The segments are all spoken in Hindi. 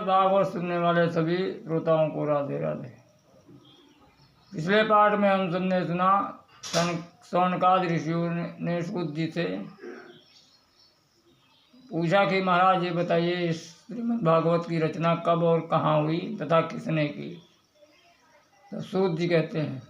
भागवत सुनने वाले सभी श्रोताओं को राधे राधे। पिछले पाठ में हम सबने सुना शौनकादि ऋषियों ने सूत जी से पूछा कि महाराज ये बताइए इस श्रीमद् भागवत की रचना कब और कहाँ हुई तथा किसने की। तो सूत जी कहते हैं,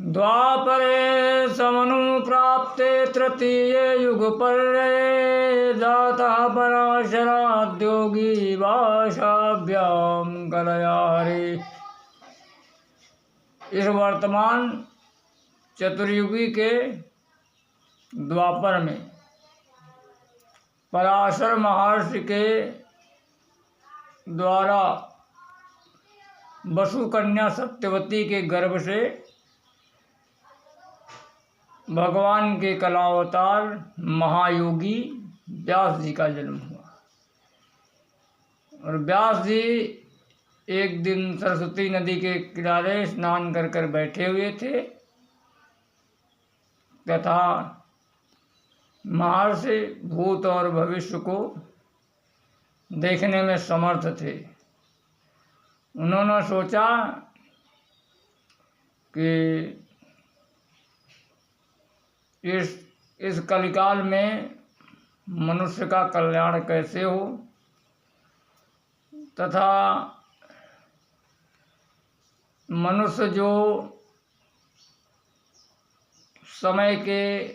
द्वापरे समनु प्राप्ते तृतीये युग पर्ये जातः पराशराद्योगी भाषाभ्याम कलयारे। इस वर्तमान चतुर्युगी के द्वापर में पराशर महर्षि के द्वारा वसु कन्या सत्यवती के गर्भ से भगवान के कलावतार महायोगी व्यास जी का जन्म हुआ। और व्यास जी एक दिन सरस्वती नदी के किनारे स्नान कर कर बैठे हुए थे तथा महर्षि भूत और भविष्य को देखने में समर्थ थे। उन्होंने सोचा कि इस कलिकाल में मनुष्य का कल्याण कैसे हो तथा मनुष्य जो समय के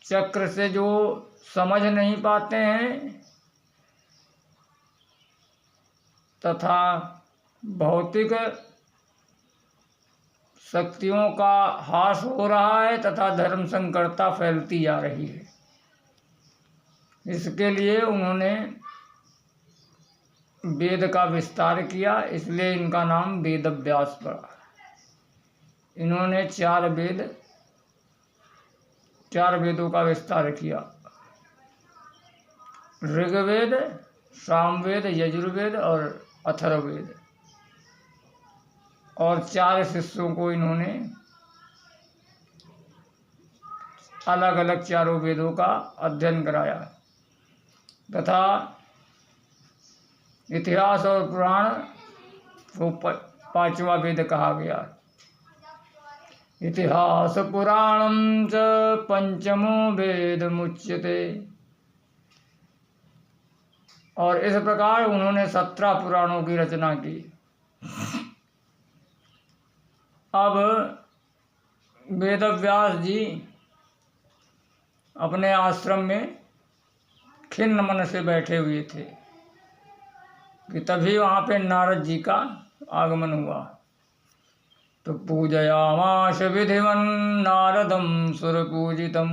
चक्र से जो समझ नहीं पाते हैं तथा भौतिक शक्तियों का ह्रास हो रहा है तथा धर्म संकरता फैलती जा रही है, इसके लिए उन्होंने वेद का विस्तार किया। इसलिए इनका नाम वेद व्यास पड़ा। इन्होंने चार वेदों का विस्तार किया, ऋग्वेद, सामवेद, यजुर्वेद और अथर्ववेद। और 4 शिष्यों को इन्होंने अलग अलग चारों वेदों का अध्ययन कराया तथा इतिहास और पुराण को 5वां वेद कहा गया। इतिहास पुराणं च पंचमो वेद मुच्यते। और इस प्रकार उन्होंने 17 पुराणों की रचना की। अब वेदव्यास जी अपने आश्रम में खिन्न मन से बैठे हुए थे कि तभी वहाँ पे नारद जी का आगमन हुआ। तो पूजयामास विधिवन् नारदं सुरपूजितम।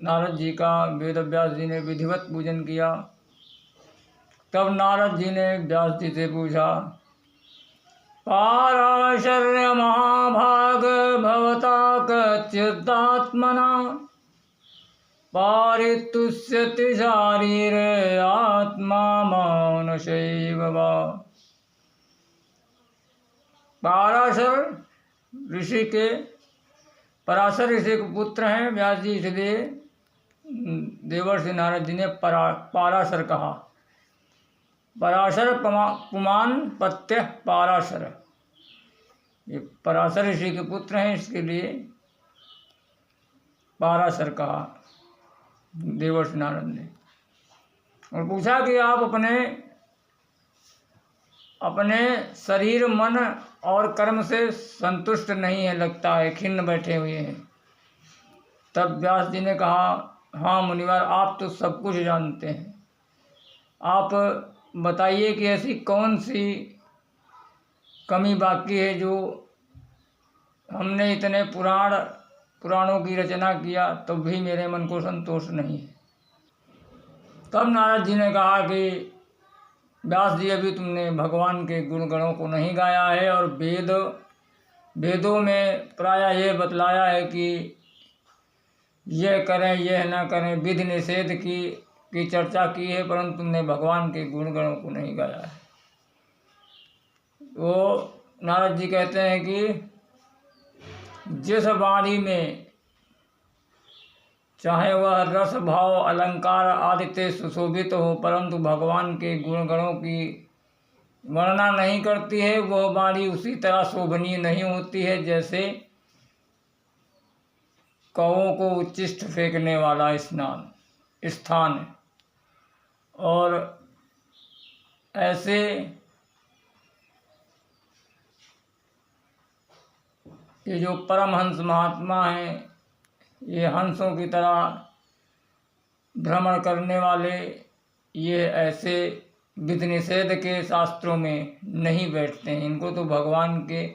नारद जी का वेदव्यास जी ने विधिवत पूजन किया। तब नारद जी ने व्यास जी से पूछा, पाराशर्य महाभाग भवता कच्चिदात्मना पारितुष्यति शारीरे आत्मा मानुषैव वा। पराशर ऋषि के पुत्र हैं व्यास जी, इसलिए देवर्षि नारद जी ने पाराशर कहा। पराशर पुमान पत्य पाराशर, ये पराशर ऋषि के पुत्र हैं, इसके लिए पाराशर कहा देवर्षि नारद ने। और पूछा कि आप अपने शरीर, मन और कर्म से संतुष्ट नहीं है, लगता है खिन्न बैठे हुए हैं। तब व्यास जी ने कहा, हाँ मुनिवर, आप तो सब कुछ जानते हैं। आप बताइए कि ऐसी कौन सी कमी बाकी है जो हमने इतने पुराणों की रचना किया तो भी मेरे मन को संतोष नहीं है। तब नारद जी ने कहा कि व्यास जी, अभी तुमने भगवान के गुण गणों को नहीं गाया है और वेदों में प्रायः ये बतलाया है कि यह करें यह न करें, विधि निषेध की चर्चा की है, परंतु तुमने भगवान के गुण गणों को नहीं गाया है। वो नारद जी कहते हैं कि जिस वाणी में चाहे वह रस भाव अलंकार आदि से सुशोभित हो, परंतु भगवान के गुणगणों की वर्णना नहीं करती है, वह वाणी उसी तरह शोभनीय नहीं होती है जैसे कौओं को उच्छिष्ट फेंकने वाला स्थान। और ऐसे ये जो परमहंस महात्मा हैं, ये हंसों की तरह भ्रमण करने वाले, ये ऐसे विधि निषेध के शास्त्रों में नहीं बैठते हैं। इनको तो भगवान के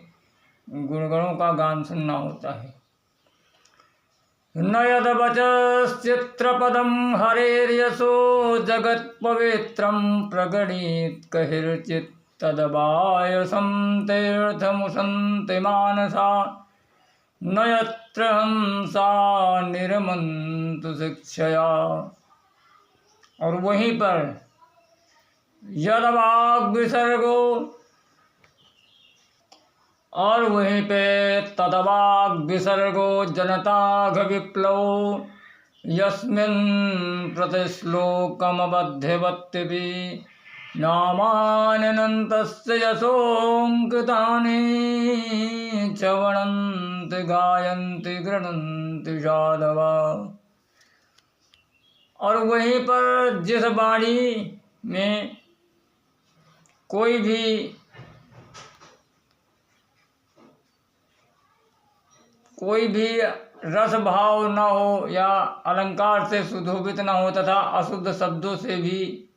गुणगणों का गान सुनना होता है। न यद वचश्चित्रपदं हरेर्यशो जगत्पवित्रं प्रगणीत कहिर्चित् तदबायसं तीर्थमुसन्ति मानसा न यत्र हंसा निरमन्तु शिक्षया। और वहीं पर यदवाग विसर्गो, और वहीं पे तदवाग विसर्गो जनताघ विप्लव यस्मिन् प्रतिश्लोकमबध्यवत्यपि नामान्यनन्तस्य यशोऽङ्कितानि च वणन्ति गायन्ति गृह्णन्ति साधवा। और वहीं पर जिस वाणी में कोई भी रस भाव न हो या अलंकार से सुशोभित न हो तथा अशुद्ध शब्दों से भी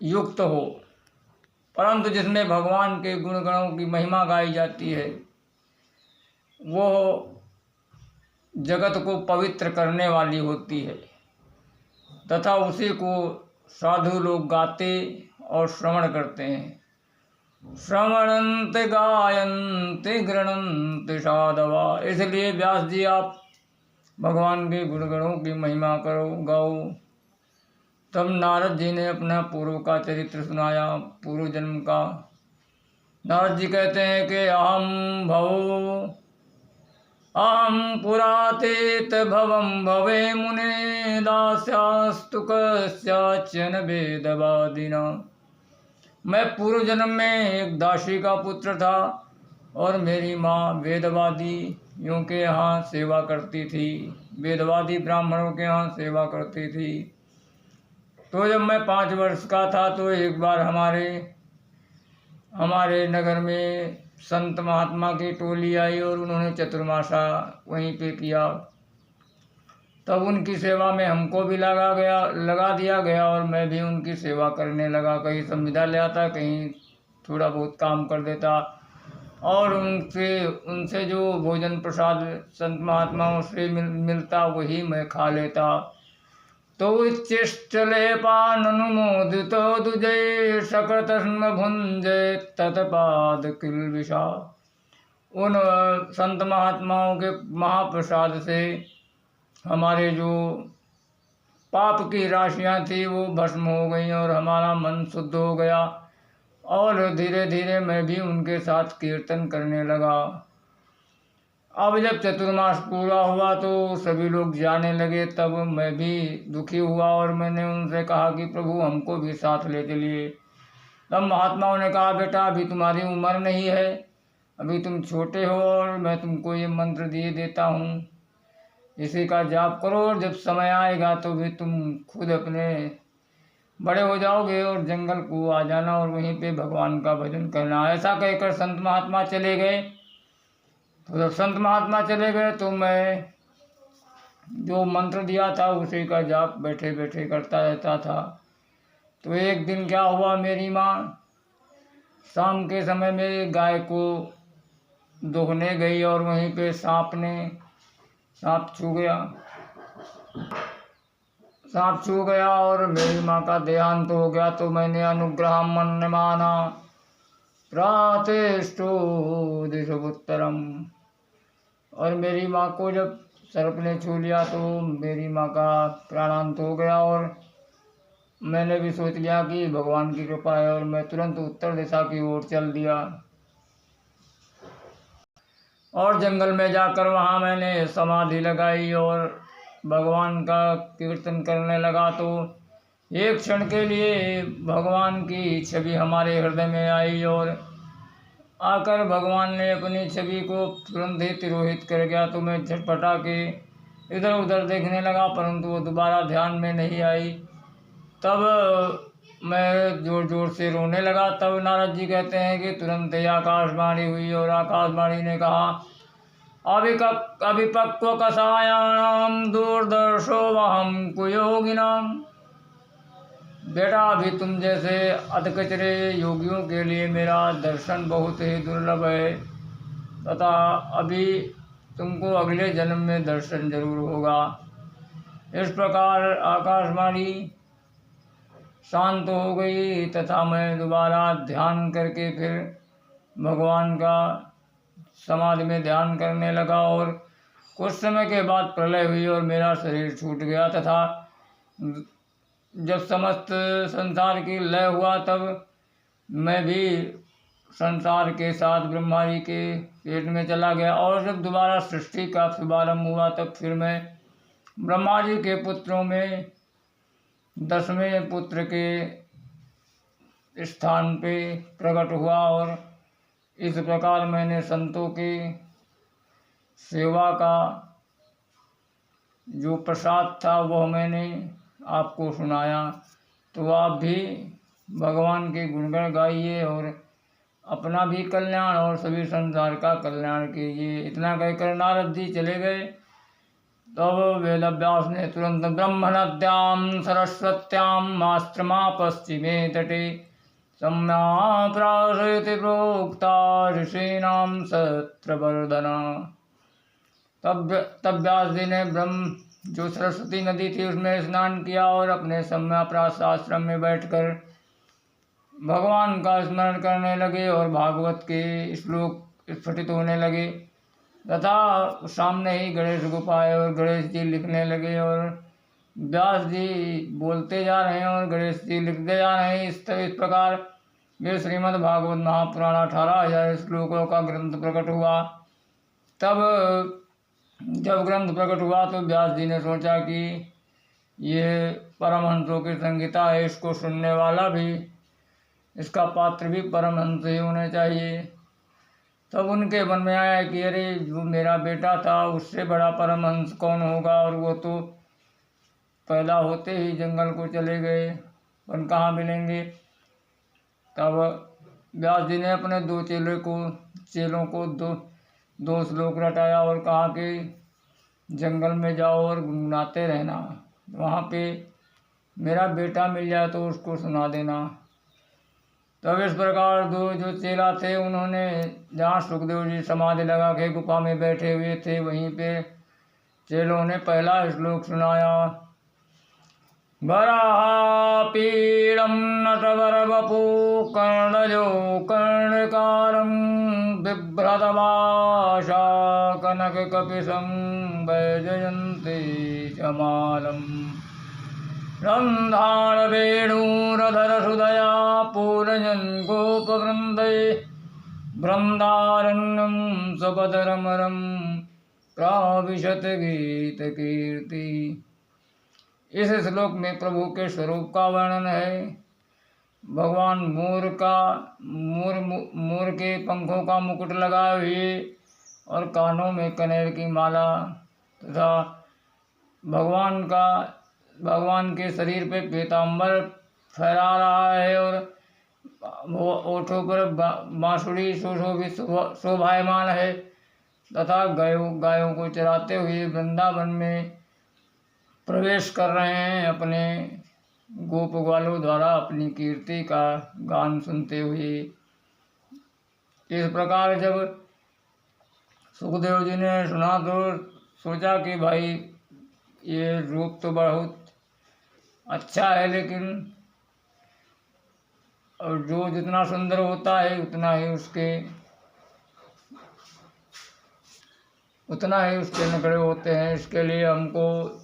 युक्त हो, परंतु जिसमें भगवान के गुणगणों की महिमा गाई जाती है, वो जगत को पवित्र करने वाली होती है तथा उसी को साधु लोग गाते और श्रवण करते हैं। श्रवणन्ति गायन्ति गृह्णन्ति साधवा। इसलिए व्यास जी आप भगवान के गुणगणों की महिमा करो, गाओ। तब नारद जी ने अपना पूर्व का चरित्र सुनाया, पूर्व जन्म का। नारद जी कहते हैं कि अहम पुरातीत भवम भवे मुने दास्यास्तु कस्याचन वेदवादिना। मैं पूर्व जन्म में एक दासी का पुत्र था और मेरी माँ वेदवादियों के यहाँ सेवा करती थी, वेदवादी ब्राह्मणों के यहाँ सेवा करती थी। तो जब मैं 5 वर्ष का था तो एक बार हमारे नगर में संत महात्मा की टोली आई और उन्होंने चतुर्मासा वहीं पे किया। तब उनकी सेवा में हमको भी लगा दिया गया और मैं भी उनकी सेवा करने लगा। कहीं संविदा ले आता, कहीं थोड़ा बहुत काम कर देता और उनसे जो भोजन प्रसाद संत महात्माओं से मिलता वही मैं खा लेता। तो उच्चिष्टलेपाननुमोदित दुजय सकतस्म भुंजय तत्पाद किल्बिषा। उन संत महात्माओं के महाप्रसाद से हमारे जो पाप की राशियां थी वो भस्म हो गई और हमारा मन शुद्ध हो गया और धीरे धीरे मैं भी उनके साथ कीर्तन करने लगा। अब जब चतुर्मास पूरा हुआ तो सभी लोग जाने लगे, तब मैं भी दुखी हुआ और मैंने उनसे कहा कि प्रभु हमको भी साथ ले चलिए। तब महात्माओं ने कहा बेटा अभी तुम्हारी उम्र नहीं है, अभी तुम छोटे हो और मैं तुमको ये मंत्र दिए देता हूँ, इसी का जाप करो और जब समय आएगा तो भी तुम खुद अपने बड़े हो जाओगे और जंगल को आ जाना और वहीं पे भगवान का भजन करना। ऐसा कहकर संत महात्मा चले गए। तो जब संत महात्मा चले गए तो मैं जो मंत्र दिया था उसी का जाप बैठे बैठे करता रहता था। तो एक दिन क्या हुआ, मेरी माँ शाम के समय में गाय को दोहने गई और वहीं पे सांप छू गया और मेरी माँ का देहांत हो गया। तो मैंने अनुग्रह मन माना प्रातिष्ठो दिशपुत्तरम। और मेरी माँ को जब सर्प ने छू लिया तो मेरी माँ का प्राणांत हो गया और मैंने भी सोच लिया कि भगवान की कृपा है और मैं तुरंत उत्तर दिशा की ओर चल दिया और जंगल में जाकर वहाँ मैंने समाधि लगाई और भगवान का कीर्तन करने लगा तो एक क्षण के लिए भगवान की छवि हमारे हृदय में आई और आकर भगवान ने अपनी छवि को तुरंत ही तिरोहित कर गया। तो मैं झटपटा के इधर उधर देखने लगा, परंतु वो दोबारा ध्यान में नहीं आई। तब मैं जोर जोर से रोने लगा। तब नारद जी कहते हैं कि तुरंत ही आकाशवाणी हुई और आकाशवाणी ने कहा, अभिपक्व कषायाणाम दूरदर्शो वहम कुयोगिनाम। बेटा, अभी तुम जैसे अधकचरे योगियों के लिए मेरा दर्शन बहुत ही दुर्लभ है तथा अभी तुमको अगले जन्म में दर्शन जरूर होगा। इस प्रकार आकाशवाणी शांत हो गई तथा मैं दोबारा ध्यान करके फिर भगवान का समाधि में ध्यान करने लगा और कुछ समय के बाद प्रलय हुई और मेरा शरीर छूट गया तथा जब समस्त संसार की लय हुआ तब मैं भी संसार के साथ ब्रह्मा जी के पेट में चला गया। और जब दोबारा सृष्टि का शुभारंभ हुआ तब फिर मैं ब्रह्मा जी के पुत्रों में 10वें पुत्र के स्थान पे प्रकट हुआ और इस प्रकार मैंने संतों की सेवा का जो प्रसाद था वह मैंने आपको सुनाया। तो आप भी भगवान के गुणगण गाइए और अपना भी कल्याण और सभी संसार का कल्याण कीजिए। इतना कहकर नारद जी चले गए। तब वेदव्यास ने तुरंत ब्रह्मणद्याम सरस्वत्याम मास्त्रमा पश्चिमे तटे सम्या प्राशयति प्रोक्ता ऋषीणाम सत्रवर्धना। तब व्यास जी ने ब्रह्म जो सरस्वती नदी थी उसमें स्नान किया और अपने सम्याप्रास आश्रम में बैठकर भगवान का स्मरण करने लगे और भागवत के श्लोक स्फुटित होने लगे तथा सामने ही गणेश गुफा है और गणेश जी लिखने लगे और व्यास जी बोलते जा रहे हैं और गणेश जी लिखते जा रहे हैं। इस प्रकार ये श्रीमद् भागवत महापुराण 18,000 श्लोकों का ग्रंथ प्रकट हुआ। तब जब ग्रंथ प्रकट हुआ तो व्यास जी ने सोचा कि ये परमहंसों की संहिता है, इसको सुनने वाला भी, इसका पात्र भी परमहंस ही होने चाहिए। तब उनके मन में आया कि अरे जो मेरा बेटा था उससे बड़ा परमहंस कौन होगा, और वो तो पैदा होते ही जंगल को चले गए, उन कहाँ मिलेंगे। तब व्यास जी ने अपने दो चेलों को दो श्लोक रटाया और कहा कि जंगल में जाओ और गुनगुनाते रहना, वहाँ पे मेरा बेटा मिल जाए तो उसको सुना देना। तब इस प्रकार दो जो चेला थे उन्होंने जहाँ सुखदेव जी समाधि लगा के गुफा में बैठे हुए थे वहीं पे चेलों ने पहला श्लोक सुनाया। वरापीडं नटवरवपु कर्णजो कर्णकारं बिभ्रतभाषा कनककपिशं वैजयन्ती जमालम् रन्धारवेणुरधरहृदया पूरयन् गोपवृन्दै बृन्दारण्यं सुपदरमरं प्राविशत गीतकीर्ति। इस श्लोक में प्रभु के स्वरूप का वर्णन है। भगवान मोर के पंखों का मुकुट लगाए हुए और कानों में कनेर की माला तथा भगवान के शरीर पे पीताम्बर फहरा रहा है और वो ओठों पर बांसुरी सुशोभित शोभायमान है तथा गायों को चराते हुए वृंदावन में प्रवेश कर रहे हैं, अपने गोप ग्वालों द्वारा अपनी कीर्ति का गान सुनते हुए। इस प्रकार जब सुखदेव जी ने सुना तो सोचा कि भाई ये रूप तो बहुत अच्छा है, लेकिन और जो जितना सुंदर होता है उतना ही उसके नखरे होते हैं। इसके लिए हमको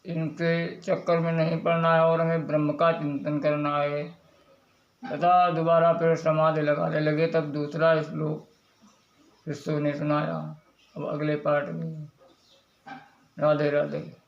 इनके चक्कर में नहीं पड़ना है और हमें ब्रह्म का चिंतन करना है तथा दोबारा फिर समाधि लगाने लगे। तब दूसरा श्लोक शिष्यों ने सुनाया। अब अगले पार्ट में राधे राधे।